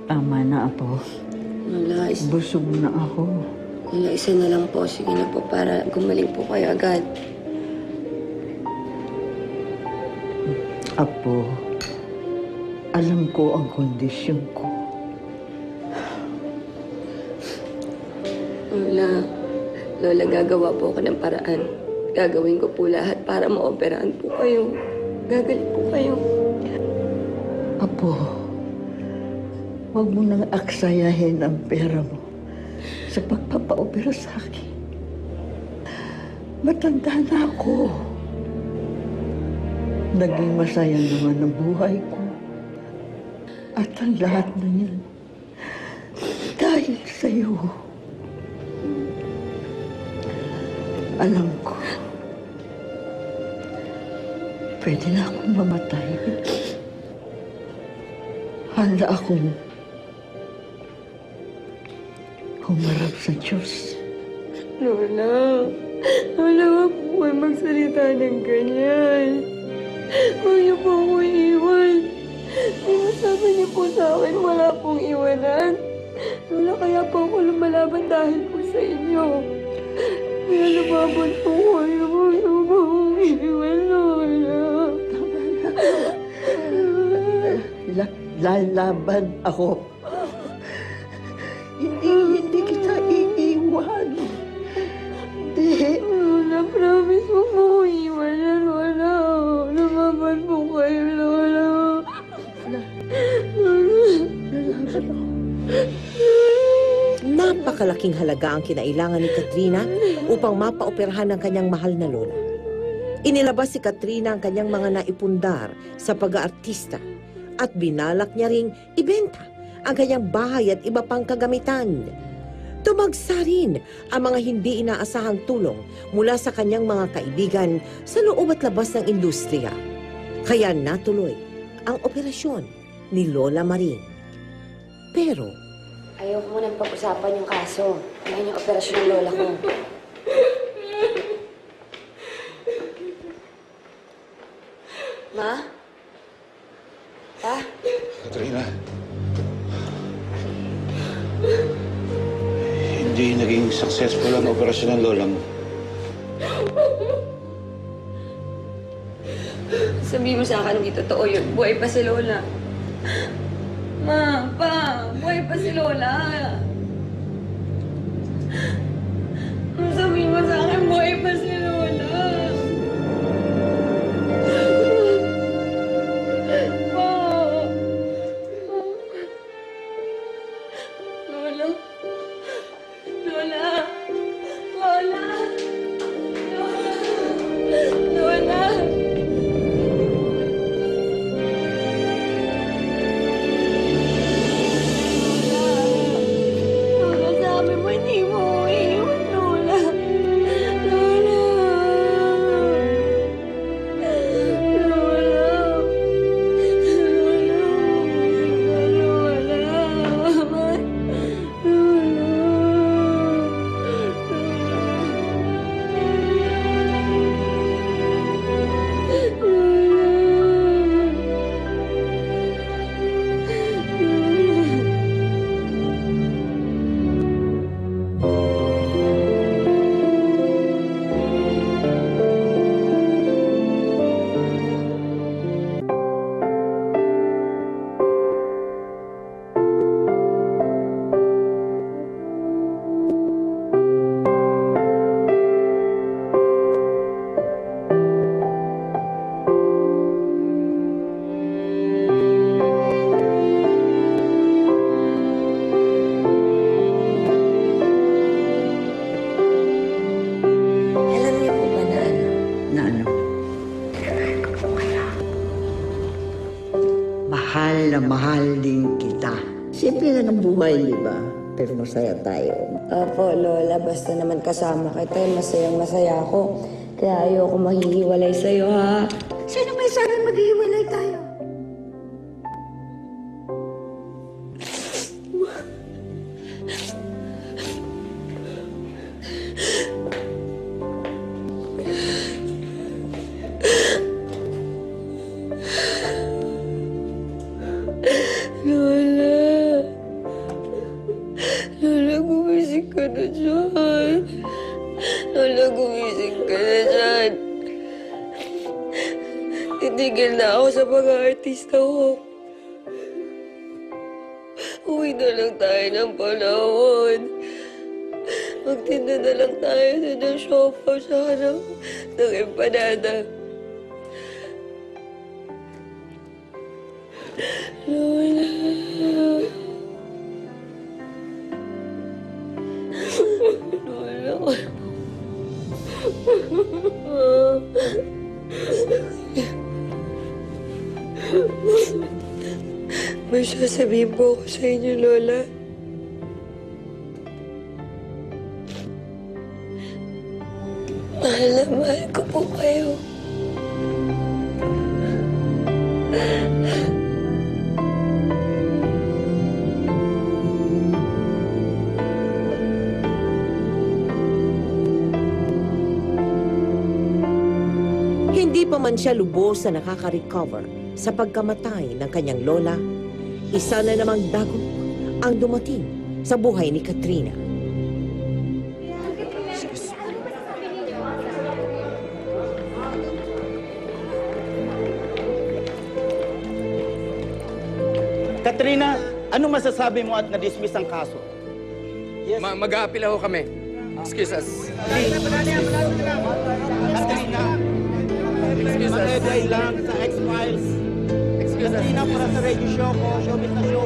Tama na, Apo. Lola, Busog na ako. Lola, isa na lang po. Sige na po para gumaling po kayo agad. Apo, alam ko ang kondisyon ko. Lola, gagawa po ako ng paraan. Gagawin ko po lahat para maoperahan po kayo. Gagaling po kayo. Apo, huwag mo nang aksayahin ang pera mo sa pagpapaopera sa akin. Matanda na ako. Naging masaya naman ang buhay ko. At ang lahat na yan, dahil sa'yo. Alam ko, pwede na akong mamatay. Handa akong humarap sa Diyos. Lola, wag po kayo magsalita ng ganyan. Huwag niyo po ako iiwan. Sinasabi niyo po sa akin, wala pong iwanan. Lola, kaya po ako lumalaban dahil po sa inyo. Kaya lumaban po kayo. Huwag niyo po akong iiwan, Lola. Lalaban ako. Hindi kita iiwan. Hindi. Lola, promise mo po akong iiwan na, Lola. Lumaban po kayo, Lola. Lalaban ako. Napakalaking halaga ang kinailangan ni Katrina upang mapaoperahan ang kanyang mahal na lola. Inilabas si Katrina ang kanyang mga naipundar sa pag-aartista at binalak niya ring ibenta ang kanyang bahay at iba pang kagamitan. Tumagsa rin ang mga hindi inaasahang tulong mula sa kanyang mga kaibigan sa loob at labas ng industriya. Kaya natuloy ang operasyon ni Lola Maring. Pero Ayoko mo nang pag-usapan yung kaso. Yan yung operasyon ng lola ko. Ma? Pa? Katrina. Hindi naging successful ang operasyon ng lola mo. Sabihin mo sa akin hindi totoo yun. Buhay pa si Lola. Ma, pa, buhay pa si Lola. Sabihin mo sa akin, buhay pa si Lola. Pa. Lola. Lola. Lola. Lola. Lola. Lola, sabi mo hindi mo iiwan, Lola. Lola. Lola. Lola. Alam niyo po ba na ano? Na ano? Mahal na mahal din kita. Simple lang ang buhay, di ba? Pero masaya tayo. Opo, Lola. Basta naman kasama kita, masayang masaya ako. Kaya ayoko mahihiwalay sa'yo, ha? Sino may sabi maghihiwalay tayo? Lola. dyan. Lola, gumising ka na dyan. Titigil na ako sa pag-aartista ko. Uwi na lang tayo ng panahon. Magtinda na lang tayo ng sofa sa harap ng empanada. Lola. Lola. May sasabihin po ako sa inyo, Lola. Mahal na mahal ko po kayo. Hindi pa man siya lubos na nakaka-recover sa pagkamatay ng kanyang lola, isa na namang dagok ang dumating sa buhay ni Katrina. Katrina, ano masasabi mo at na-dismiss ang kaso? Yes. Mag-a-appeal ako kami. Excuse us. Katrina, Excuse us. mag-edlay lang sa X-Files. Excuse us. Katrina, para sa radio show ko, showbiz na show